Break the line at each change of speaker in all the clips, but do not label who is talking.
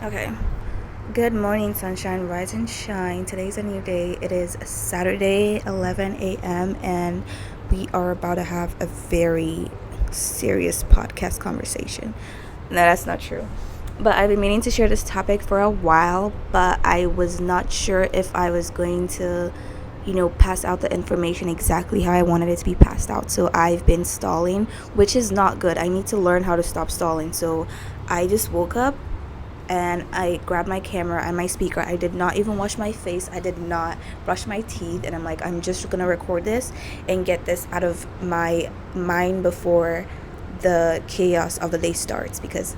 Okay. Good morning, sunshine. Rise and shine. Today's a new day. It is Saturday, 11 a.m., and we are about to have a very serious podcast conversation. No, that's not true. But I've been meaning to share this topic for a while, but I was not sure if I was going to, pass out the information exactly how I wanted it to be passed out. So I've been stalling, which is not good. I need to learn how to stop stalling. So I just woke up and I grabbed my camera and my speaker. I did not even wash my face. I did not brush my teeth. And I'm like, I'm just going to record this and get this out of my mind before the chaos of the day starts, because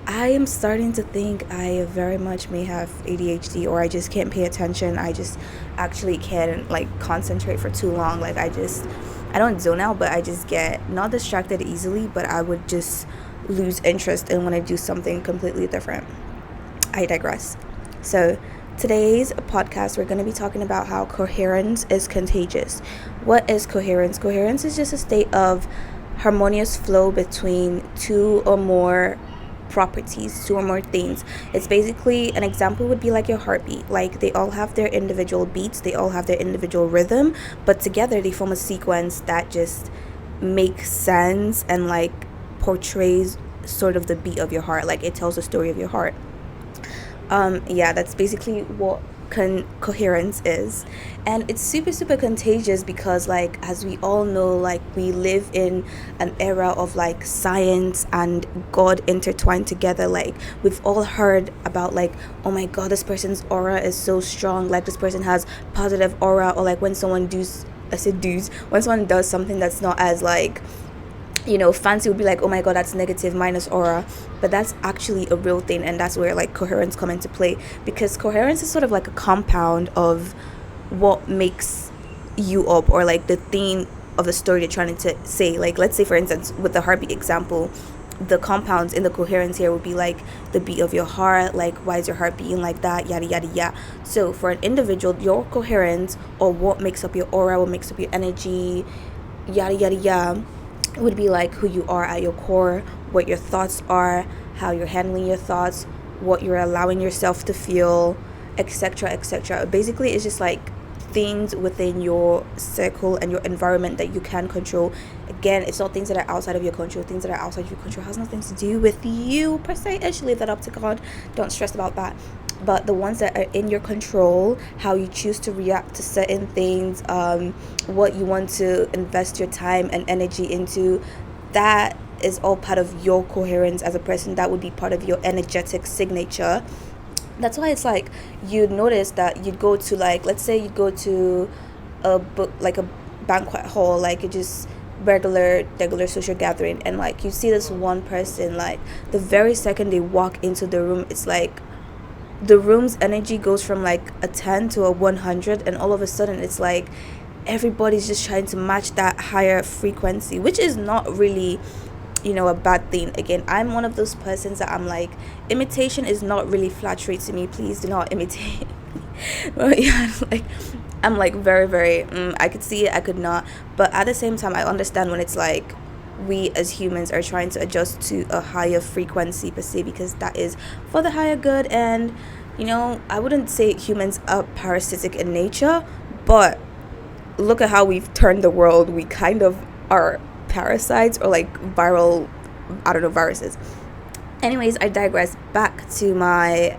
I am starting to think I very much may have ADHD, or I just can't pay attention. I just actually can't concentrate for too long. I don't zone out, but I just get not distracted easily, but I would just lose interest and want to do something completely different. I digress. So, today's podcast, we're going to be talking about how coherence is contagious. What is coherence? Coherence is just a state of harmonious flow between two or more properties, two or more things. It's basically, an example would be like your heartbeat. Like, they all have their individual beats, they all have their individual rhythm, but together they form a sequence that just makes sense and portrays sort of the beat of your heart. Like, it tells the story of your heart. Yeah, that's basically what coherence is. And it's super super contagious because, as we all know, we live in an era of science and God intertwined together. We've all heard about, oh my god, this person's aura is so strong, this person has positive aura. Or when someone when someone does something that's not as fancy, would be like, oh my god, that's negative, minus aura. But that's actually a real thing, and that's where coherence come into play, because coherence is sort of like a compound of what makes you up, or the theme of the story you're trying to say. Let's say, for instance, with the heartbeat example, the compounds in the coherence here would be the beat of your heart, why is your heart beating like that, yada yada yada. So for an individual, your coherence, or what makes up your aura, what makes up your energy, yada yada yada, would be who you are at your core, what your thoughts are, how you're handling your thoughts, what you're allowing yourself to feel, etc etc. Basically, it's just things within your circle and your environment that you can control. Again, it's not things that are outside of your control. Things that are outside of your control has nothing to do with you per se. I should leave that up to God. Don't stress about that. But the ones that are in your control, how you choose to react to certain things, what you want to invest your time and energy into, that is all part of your coherence as a person. That would be part of your energetic signature. That's why it's you'd notice that you'd go to, let's say you go to a book, a banquet hall, it just regular social gathering, and you see this one person, the very second they walk into the room, it's the room's energy goes from a 10 to a 100, and all of a sudden it's everybody's just trying to match that higher frequency, which is not really a bad thing. Again, I'm one of those persons that I'm imitation is not really flattery to me. Please do not imitate. But yeah, I'm very very I could see it, I could not, but at the same time I understand when it's we as humans are trying to adjust to a higher frequency per se, because that is for the higher good. And I wouldn't say humans are parasitic in nature, but look at how we've turned the world. We kind of are parasites, or viral, I don't know, viruses. Anyways, I digress. Back to my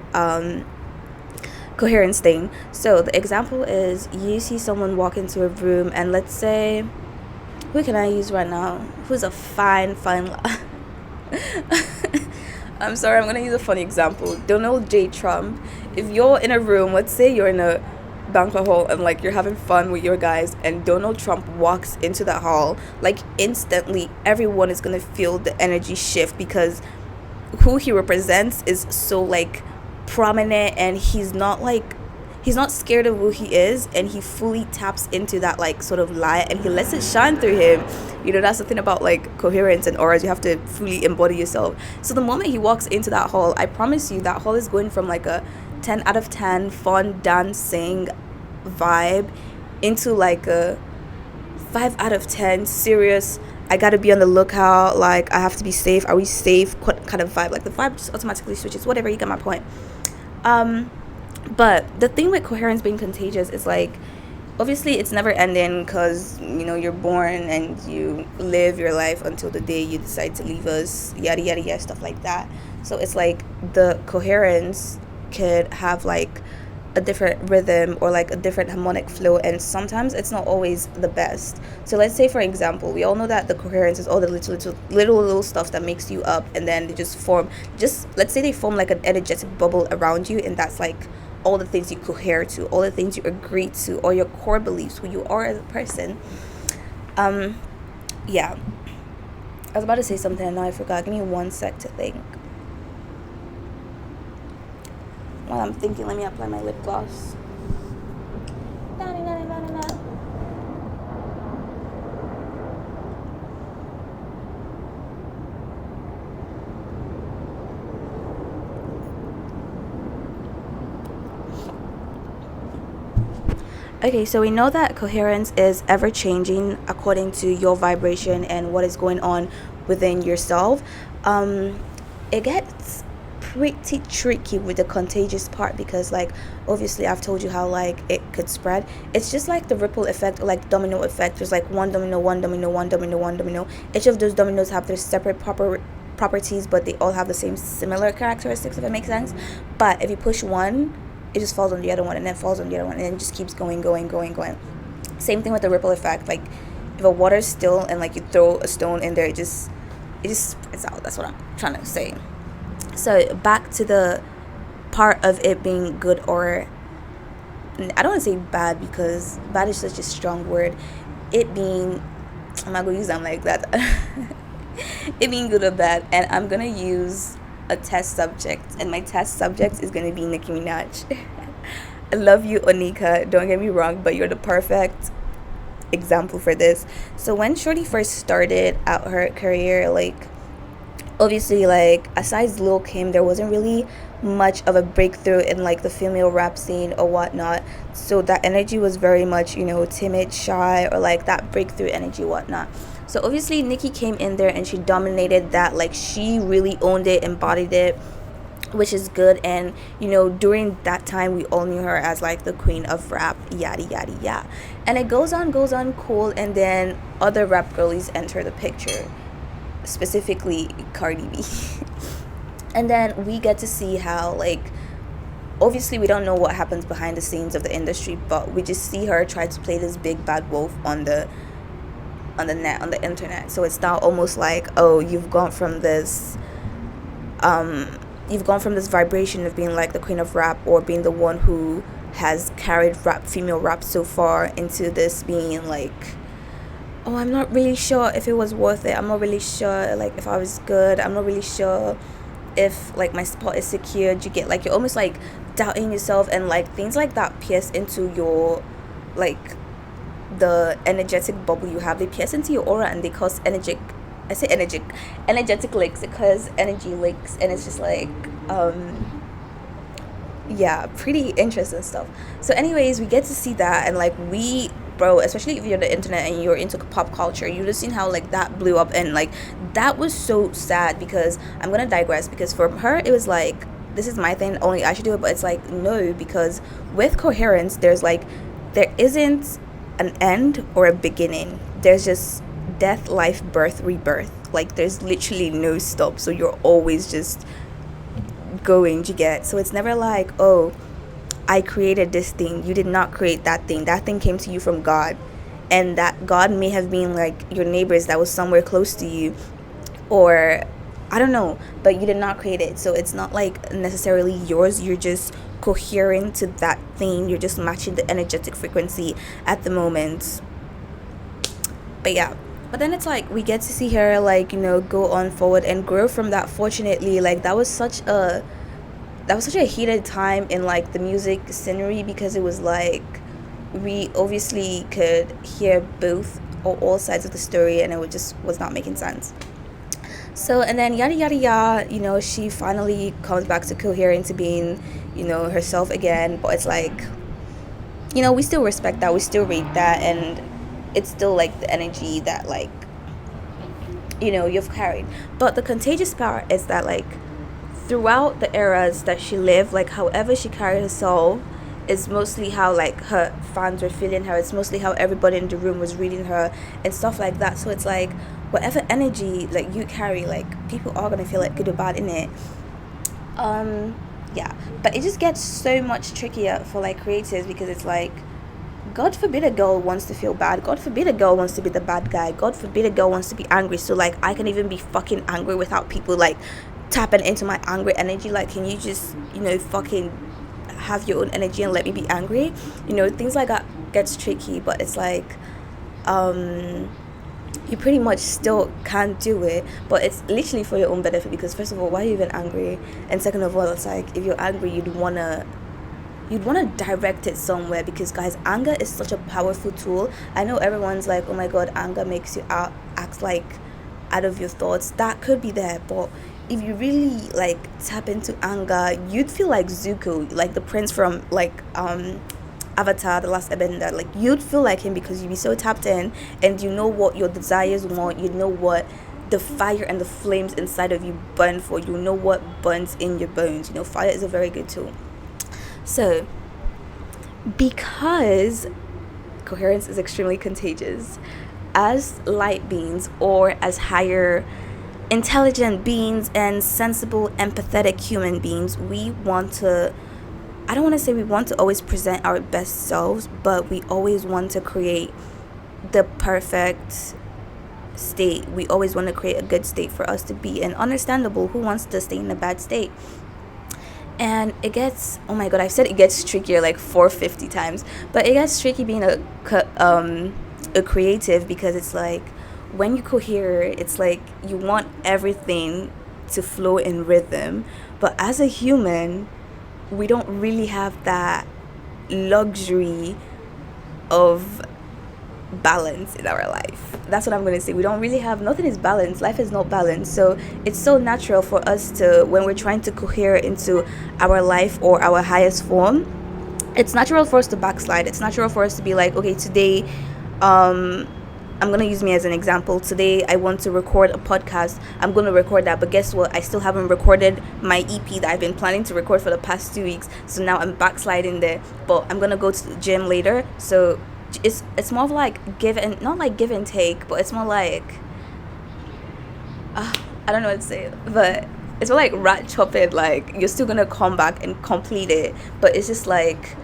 coherence thing. So the example is, you see someone walk into a room, and let's say, who can I use right now? Who's a fine I'm sorry, I'm gonna use a funny example. Donald J. Trump. If you're in a room, let's say you're in a banquet hall, and you're having fun with your guys, and Donald Trump walks into that hall, instantly everyone is gonna feel the energy shift, because who he represents is so prominent, and he's not scared of who he is, and he fully taps into that sort of light, and he lets it shine through him. That's the thing about coherence and auras. You have to fully embody yourself. So the moment he walks into that hall, I promise you that hall is going from a 10 out of 10 fun dancing vibe into a 5 out of 10 serious, I gotta be on the lookout, I have to be safe. Are we safe? kind of vibe. Like the vibe just automatically switches. Whatever, you get my point. Um, but the thing with Coherence being contagious is like, obviously it's never ending, because you're born and you live your life until the day you decide to leave us, yada yada yada, stuff like that. So it's like the coherence could have like a different rhythm or like a different harmonic flow, and sometimes it's not always the best. So let's say, for example, we all know that the coherence is all the little stuff that makes you up, and then they just form, just let's say they form like an energetic bubble around you, and that's like all the things you cohere to, all the things you agree to, all your core beliefs, who you are as a person. Yeah, I was about to say something and now I forgot. Give me 1 sec to think. While I'm thinking, let me apply my lip gloss. Okay, so we know that coherence is ever changing according to your vibration and what is going on within yourself. It gets pretty tricky with the contagious part, because like obviously I've told you how like it could spread. It's just like the ripple effect, or like domino effect. There's like one domino, one domino, one domino, one domino. Each of those dominoes have their separate properties, but they all have the same similar characteristics, if it makes sense. But if you push one, it just falls on the other one, and then falls on the other one, and then it just keeps going. Same thing with the ripple effect. Like if a water's still and like you throw a stone in there, it just spreads out. That's what I'm trying to say. So back to the part of it being good, or I don't want to say bad, because bad is such a strong word. It being, I'm not gonna use them like that. It being good or bad, and I'm gonna use a test subject, and my test subject is gonna be Nicki Minaj. I love you, Onika, don't get me wrong, but you're the perfect example for this. So when Shorty first started out her career, like obviously, like aside Lil Kim, there wasn't really much of a breakthrough in like the female rap scene or whatnot. So that energy was very much, timid, shy, or like that breakthrough energy, whatnot. So obviously Nicki came in there and she dominated that. Like she really owned it, embodied it, which is good. And during that time we all knew her as like the queen of rap, yada yada yada. And it goes on cool, and then other rap girlies enter the picture, specifically Cardi B. And then we get to see how, like, obviously we don't know what happens behind the scenes of the industry, but we just see her try to play this big bad wolf on the net, on the internet. So it's now almost like, oh, you've gone from this vibration of being like the queen of rap, or being the one who has carried female rap so far, into this being like, oh, I'm not really sure if it was worth it. I'm not really sure like if I was good. I'm not really sure if like my spot is secured. You get like, you're almost like doubting yourself, and like things like that pierce into your, like, the energetic bubble you have. They pierce into your aura, and they cause energetic leaks. It causes energy leaks, and it's just like yeah, pretty interesting stuff. So anyways, we get to see that, and like bro, especially if you're on the internet and you're into pop culture, you just seen how like that blew up, and like that was so sad. Because I'm gonna digress, because for her it was like, this is my thing, only I should do it. But it's like, no, because with coherence there isn't an end or a beginning. There's just death, life, birth, rebirth. Like there's literally no stop. So you're always just going, you get. So it's never like, oh, I created this thing. You did not create that thing. That thing came to you from God, and that God may have been like your neighbors that was somewhere close to you, or I don't know, but you did not create it. So it's not like necessarily yours. You're just cohering to that thing. You're just matching the energetic frequency at the moment. But yeah, but then it's like we get to see her like, go on forward and grow from that. Fortunately, like that was such a heated time in like the music scenery, because it was like we obviously could hear both or all sides of the story, and it was not making sense. So, and then yada yada yada, she finally comes back to coherent, to being, herself again. But it's like, we still respect that, we still rate that, and it's still like the energy that, like, you've carried. But the contagious power is that, like, throughout the eras that she lived, like, however she carried herself is mostly how, like, her fans were feeling her. It's mostly how everybody in the room was reading her and stuff like that. So it's like, whatever energy, like, you carry, like, people are gonna feel like good or bad in it. Yeah, but it just gets so much trickier for, like, creators, because it's like, God forbid a girl wants to feel bad. God forbid a girl wants to be the bad guy. God forbid a girl wants to be angry. So, like, I can even be fucking angry without people, like, tapping into my angry energy. Like, can you just, fucking have your own energy and let me be angry? Things like that gets tricky, but it's like, you pretty much still can't do it, but it's literally for your own benefit, because first of all, why are you even angry? And second of all, it's like, if you're angry, you'd wanna direct it somewhere, because guys, anger is such a powerful tool. I know everyone's like, oh my god, anger makes you act like out of your thoughts. That could be there, but if you really, like, tap into anger, you'd feel like Zuko, like the prince from, like, Avatar, The Last Airbender. Like, you'd feel like him, because you'd be so tapped in, and you know what your desires want. You know what the fire and the flames inside of you burn for. You know what burns in your bones. Fire is a very good tool. So, because coherence is extremely contagious, as light beings, or as higher intelligent beings and sensible, empathetic human beings, we want to, I don't want to say we want to always present our best selves, but we always want to create the perfect state. We always want to create a good state for us to be in. Understandable, who wants to stay in a bad state? And it gets, oh my god, I've said it gets trickier like 450 times, but it gets tricky being a creative, because it's like, when you cohere, it's like you want everything to flow in rhythm, but as a human, we don't really have that luxury of balance in our life. That's what I'm going to say. We don't really have, nothing is balanced. Life is not balanced. So it's so natural for us to, when we're trying to cohere into our life or our highest form, it's natural for us to backslide. It's natural for us to be like, okay, today, I'm going to use me as an example. Today, I want to record a podcast. I'm going to record that. But guess what? I still haven't recorded my EP that I've been planning to record for the past 2 weeks. So now I'm backsliding there. But I'm going to go to the gym later. So it's more of like not like give and take, but it's more like, I don't know what to say. But it's more like rat chopping. Like, you're still going to come back and complete it. But it's just like,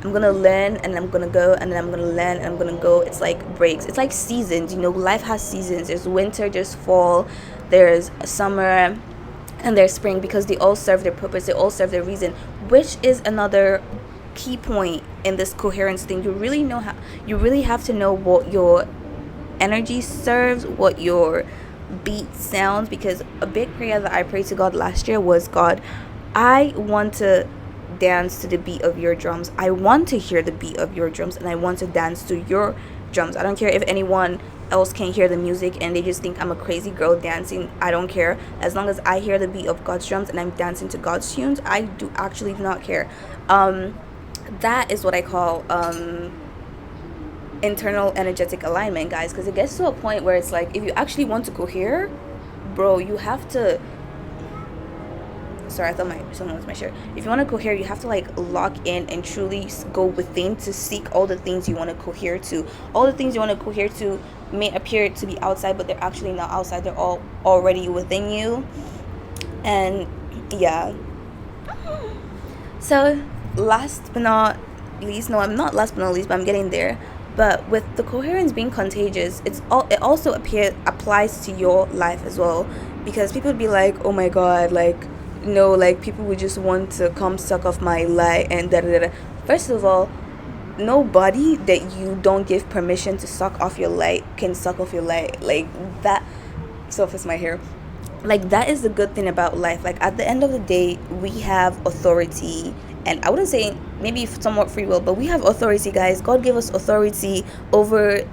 I'm gonna learn and I'm gonna go, and then I'm gonna learn and I'm gonna go. It's like breaks. It's like seasons. Life has seasons. There's winter, there's fall, there's summer, and there's spring, because they all serve their purpose. They all serve their reason, which is another key point in this coherence thing. You really have to know what your energy serves, what your beat sounds, because a big prayer that I prayed to God last year was, God, I want to dance to the beat of your drums. I want to hear the beat of your drums, and I want to dance to your drums. I don't care if anyone else can hear the music and they just think I'm a crazy girl dancing. I don't care. As long as I hear the beat of God's drums and I'm dancing to God's tunes, I do actually not care. That is what I call internal energetic alignment, guys, because it gets to a point where it's like, if you actually want to cohere, bro, you have to, sorry, I thought someone was my shirt. If you want to cohere, you have to like lock in and truly go within to seek all the things you want to cohere to. All the things you want to cohere to may appear to be outside, but they're actually not outside. They're all already within you. And yeah. So last but not least, no, I'm not last but not least, but I'm getting there. But with the coherence being contagious, it also applies to your life as well, because people would be like, oh my god, like, no, like, people would just want to come suck off my light and da da da. First of all, nobody that you don't give permission to suck off your light can suck off your light. Like, that surface my hair. Like, that is the good thing about life. Like, at the end of the day, we have authority, and I wouldn't say maybe somewhat free will, but we have authority, guys. God gave us authority over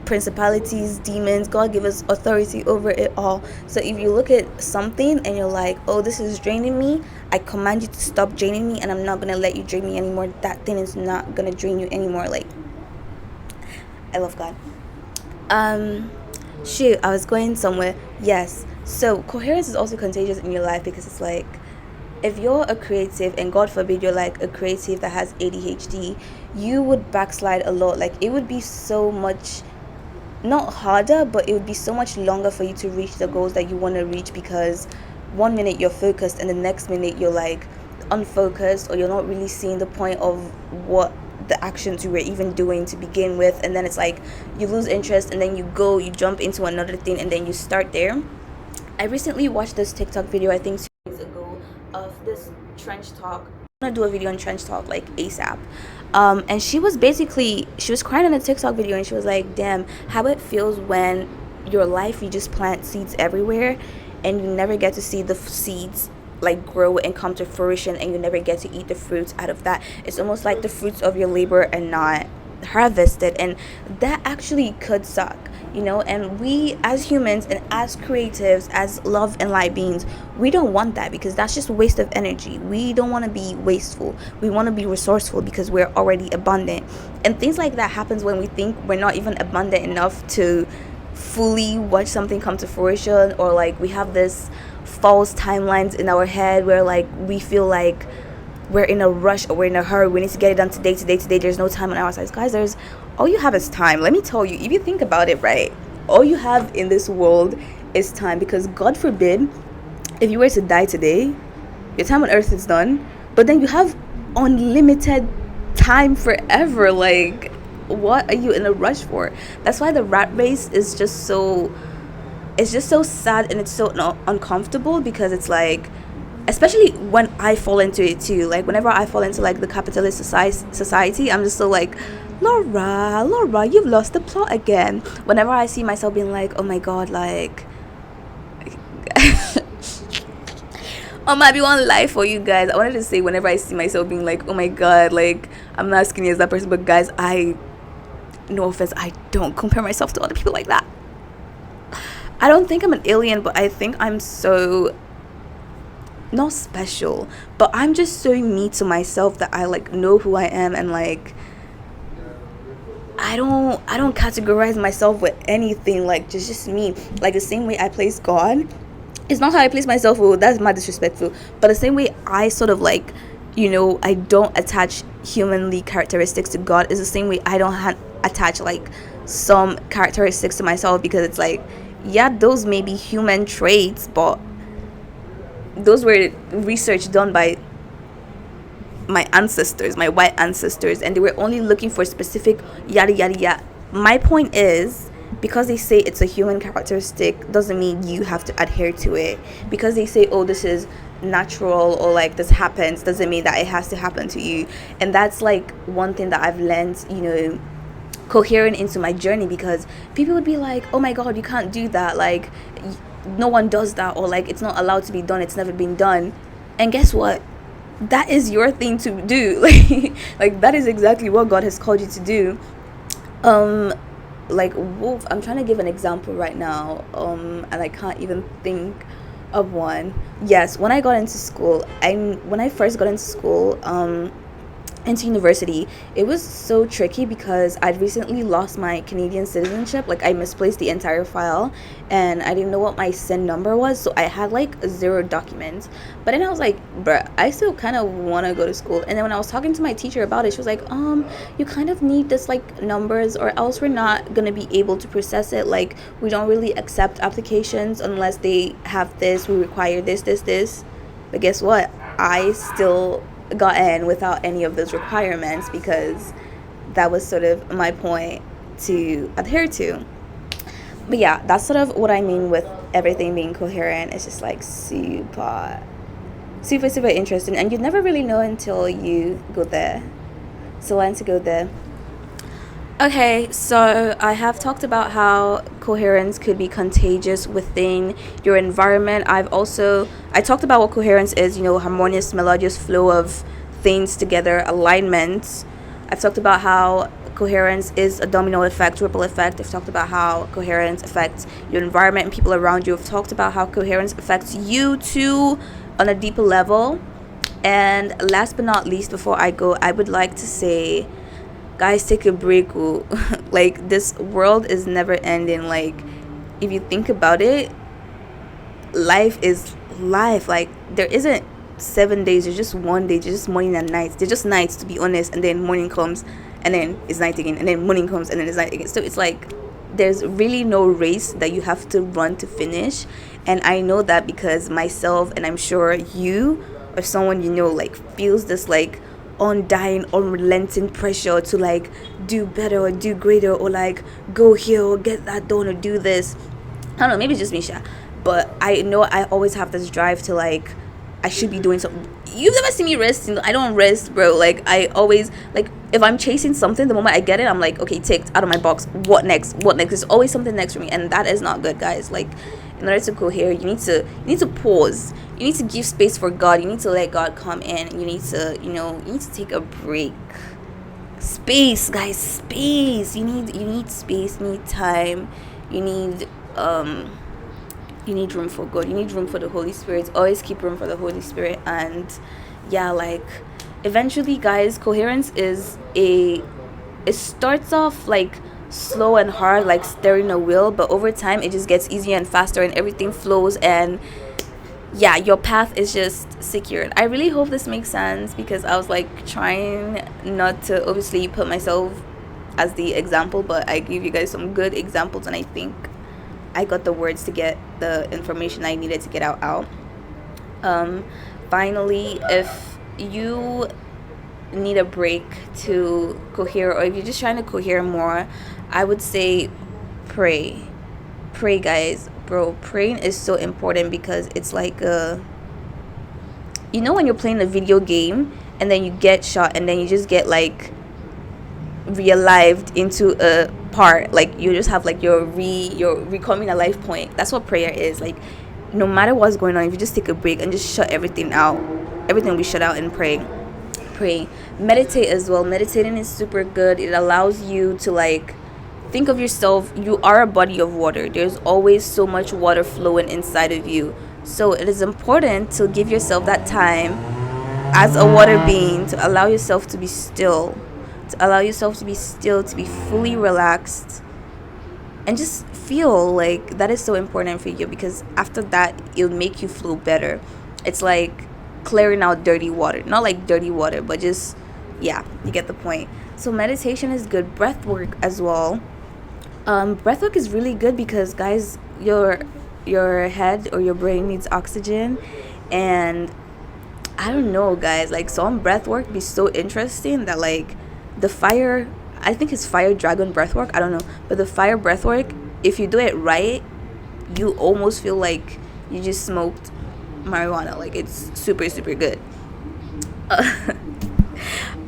principalities, demons. God gave us authority over it all. So if you look at something and you're like, oh, this is draining me, I command you to stop draining me, and I'm not gonna let you drain me anymore. That thing is not gonna drain you anymore. Like, I love God. Shoot, I was going somewhere. Yes. So coherence is also contagious in your life because it's like if you're a creative and God forbid you're like a creative that has ADHD, you would backslide a lot. Like it would be so much not harder, but it would be so much longer for you to reach the goals that you want to reach because one minute you're focused and the next minute you're like unfocused or you're not really seeing the point of what the actions you were even doing to begin with, and then it's like you lose interest and then you jump into another thing and then you start there. I recently watched this TikTok video, I think 2 days ago, of this trench talk. I'm gonna do a video on trench talk like ASAP. And she was crying on a TikTok video and she was like, damn, how it feels when your life you just plant seeds everywhere and you never get to see the seeds like grow and come to fruition and you never get to eat the fruits out of that. It's almost like the fruits of your labor are not harvested, and that actually could suck, you know. And we as humans and as creatives, as love and light beings, we don't want that because that's just a waste of energy. We don't want to be wasteful, we want to be resourceful because we're already abundant. And things like that happens when we think we're not even abundant enough to fully watch something come to fruition, or like we have this false timelines in our head where like we feel like we're in a rush or we're in a hurry, we need to get it done today. There's no time on our side, guys. There's all you have is time. Let me tell you, if you think about it, right, all you have in this world is time, because God forbid if you were to die today, your time on earth is done, but then you have unlimited time forever. Like what are you in a rush for? That's why the rat race is just so, it's just so sad and it's so uncomfortable, because it's like, especially when I fall into it too, like whenever I fall into like the capitalist society, I'm just so like, Laura, you've lost the plot again. Whenever I see myself being like, oh my god, like on my be one life for you guys, I wanted to say whenever I see myself being like, oh my god, like I'm not as skinny as that person, but guys, I, no offense, I don't compare myself to other people like that. I don't think I'm an alien, but I think I'm so not special, but I'm just so me to myself that I like know who I am, and like I don't categorize myself with anything. Like just me. Like the same way I place God, it's not how I place myself. Oh, that's my disrespectful. But the same way I sort of like, you know, I don't attach humanly characteristics to God, is the same way I don't attach like some characteristics to myself, because it's like, yeah, those may be human traits, but those were research done by my ancestors, my white ancestors, and they were only looking for specific yada yada yada. My point is, because they say it's a human characteristic doesn't mean you have to adhere to it. Because they say, oh, this is natural, or like this happens, doesn't mean that it has to happen to you. And that's like one thing that I've learned, you know, coherent into my journey, because people would be like, oh my god, you can't do that, like no one does that, or like it's not allowed to be done, it's never been done. And guess what, that is your thing to do. Like that is exactly what God has called you to do. Like wolf, I'm trying to give an example right now, and I can't even think of one. Yes, when I got into school, when I first got into school, into university, it was so tricky because I'd recently lost my Canadian citizenship. Like I misplaced the entire file and I didn't know what my SIN number was, so I had like 0 documents. But then I was like, bruh, I still kind of want to go to school. And then when I was talking to my teacher about it, she was like, you kind of need this like numbers, or else we're not gonna be able to process it. Like we don't really accept applications unless they have this, we require this. But guess what, I still got in without any of those requirements, because that was sort of my point to adhere to. But yeah, that's sort of what I mean with everything being coherent. It's just like super interesting, and you never really know until you go there. So I want to go there. Okay, so I have talked about how coherence could be contagious within your environment. I talked about what coherence is, you know, harmonious, melodious flow of things together, alignment. I've talked about how coherence is a domino effect, ripple effect. I've talked about how coherence affects your environment and people around you. I've talked about how coherence affects you too on a deeper level. And last but not least, before I go, I would like to say, guys, take a break. Like this world is never ending. Like if you think about it, life is life. Like, there isn't 7 days, there's just one day, there's just morning and nights. There's just nights, to be honest, and then morning comes, and then it's night again, and then morning comes, and then it's night again. So it's like there's really no race that you have to run to finish. And I know that because myself, and I'm sure you or someone you know, like, feels this like undying, unrelenting pressure to like do better or do greater, or like go here or get that done or do this. I don't know, maybe it's just Misha, but I know I always have this drive to like, I should be doing something. You've never seen me rest. I don't rest, bro. Like, I always, like, if I'm chasing something, the moment I get it, I'm like, okay, ticked, out of my box. What next? What next? There's always something next for me, and that is not good, guys. Like, in order to cohere, you need to pause. You need to give space for God. You need to let God come in. You need to, you need to take a break. Space, guys, space. You need space. You need time. You need you need room for God. You need room for the Holy Spirit. Always keep room for the Holy Spirit. And yeah, like, eventually, guys, coherence is it starts off like slow and hard, like steering a wheel, but over time it just gets easier and faster, and everything flows, and yeah, your path is just secured. I really hope this makes sense, because I was like trying not to obviously put myself as the example, but I give you guys some good examples, and I think I got the words to get the information I needed to get out. Finally, if you need a break to cohere, or if you're just trying to cohere more, I would say pray, guys. Bro, praying is so important, because it's like when you're playing a video game and then you get shot, and then you just get like realived into a part, like you just have like your recoming a life point. That's what prayer is. Like, no matter what's going on, if you just take a break and just shut everything out, everything will be shut out, and pray. Meditate as well. Meditating is super good. It allows you to like think of yourself, you are a body of water. There's always so much water flowing inside of you, so it is important to give yourself that time as a water being, to allow yourself to be still, to be fully relaxed, and just feel like that is so important for you, because after that it'll make you flow better. It's like clearing out dirty water, not like dirty water, but just, yeah, you get the point. So meditation is good. Breath work as well. Breath work is really good, because guys, your head or your brain needs oxygen, and I don't know, guys, like, some breath work be so interesting that like the fire, I think it's fire dragon breath work, I don't know, but the fire breath work, if you do it right, you almost feel like you just smoked marijuana. Like, it's super super good.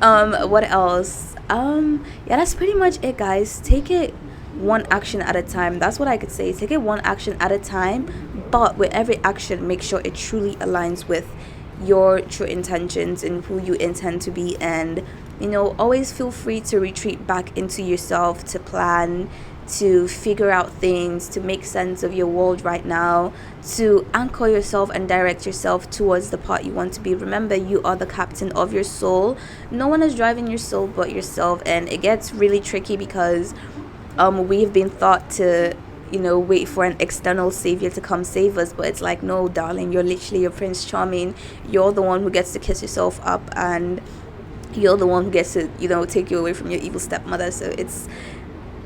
What else? Yeah, that's pretty much it, guys. Take it one action at a time. That's what I could say. Take it one action at a time, but with every action, make sure it truly aligns with your true intentions and who you intend to be. And always feel free to retreat back into yourself, to plan, to figure out things, to make sense of your world right now, to anchor yourself and direct yourself towards the part you want to be. Remember, you are the captain of your soul. No one is driving your soul but yourself. And it gets really tricky, because we've been thought to wait for an external savior to come save us, but it's like, no, darling, you're literally your Prince Charming. You're the one who gets to kiss yourself up, and you're the one who gets to take you away from your evil stepmother. So it's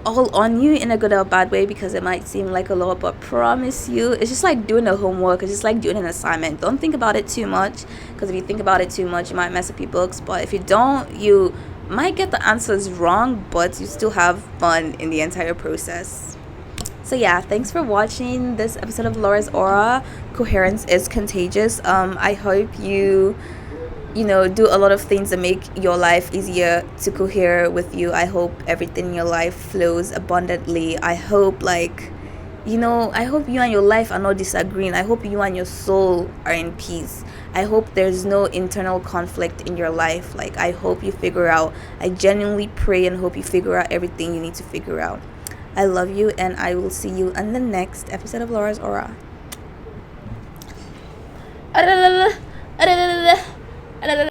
all on you, in a good or bad way, because it might seem like a lot, but promise you, it's just like doing a homework. It's just like doing an assignment. Don't think about it too much, because if you think about it too much, you might mess up your books. But if you don't, you might get the answers wrong, but you still have fun in the entire process. So yeah, thanks for watching this episode of Laura's Aura. Coherence is contagious. I hope you do a lot of things that make your life easier to cohere with you. I hope everything in your life flows abundantly. I hope I hope you and your life are not disagreeing. I hope you and your soul are in peace. I hope there's no internal conflict in your life. Like, I hope you figure out, I genuinely pray and hope you figure out everything you need to figure out. I love you, and I will see you in the next episode of Laura's Aura.